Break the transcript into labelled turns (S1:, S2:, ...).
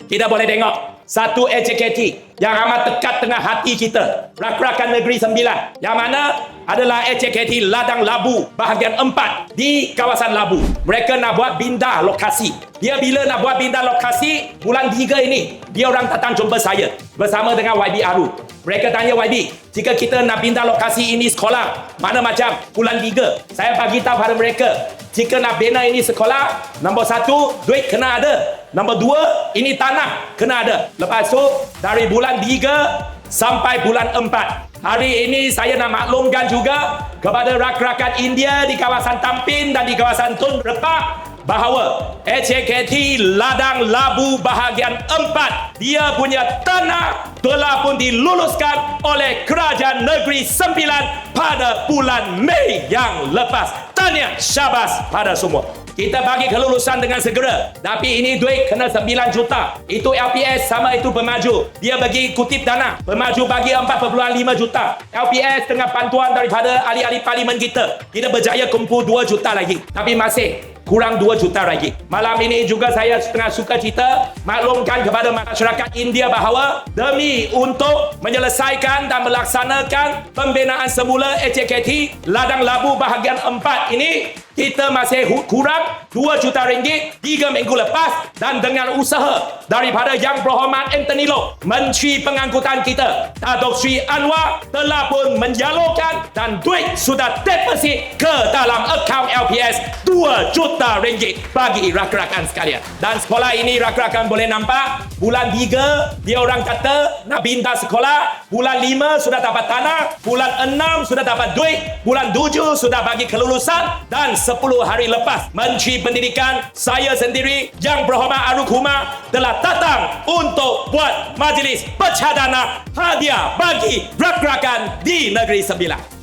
S1: Kita boleh tengok satu HKT yang amat dekat tengah hati kita, Rakan Negeri Sembilan, yang mana adalah HKT Ladang Labu bahagian 4 di kawasan Labu. Mereka nak buat pindah lokasi. Dia bila nak buat pindah lokasi, bulan 3 ini dia orang datang jumpa saya bersama dengan YB Aru. Mereka tanya YB, jika kita nak pindah lokasi ini sekolah, mana macam bulan 3? Saya bagi tahu pada mereka, jika nak bina ini sekolah, nombor 1, duit kena ada. Nombor 2, ini tanah kena ada. Lepas tu, dari bulan 3 sampai bulan 4. Hari ini saya nak maklumkan juga kepada rakan-rakan India di kawasan Tampin dan di kawasan Tun Repak bahawa HKT Ladang Labu bahagian 4, dia punya tanah telah pun diluluskan oleh Kerajaan Negeri Sembilan pada bulan Mei yang lepas. Tahniah, syabas pada semua. Kita bagi kelulusan dengan segera. Tapi ini duit kena 9 juta. Itu LPS sama itu Pemaju. Dia bagi kutip dana. Pemaju bagi 4.5 juta. LPS dengan bantuan daripada ahli-ahli parlimen kita. Kita berjaya kumpul 2 juta lagi. Tapi masih kurang 2 juta lagi. Malam ini juga saya setengah suka cita maklumkan kepada masyarakat India bahawa demi untuk menyelesaikan dan melaksanakan pembinaan semula HKT Ladang Labu bahagian 4 ini, kita masih kurang 2 juta ringgit 3 minggu lepas, dan dengan usaha daripada Yang Berhormat Anthony Loh, Menteri Pengangkutan kita, Datuk Sri Anwar telah pun menjalurkan dan duit sudah deposit ke dalam akaun LPS 2 juta ringgit bagi rakan-rakan sekalian. Dan sekolah ini rakan-rakan boleh nampak, bulan 3 dia orang kata nak pindah sekolah, bulan 5 sudah dapat tanah, bulan 6 sudah dapat duit, bulan 7 sudah bagi kelulusan, dan 10 hari lepas Menteri Pendidikan, saya sendiri, Yang Berhormat Arif Kumar telah datang untuk buat majlis pecah dana hadiah bagi rakan-rakan di Negeri Sembilan.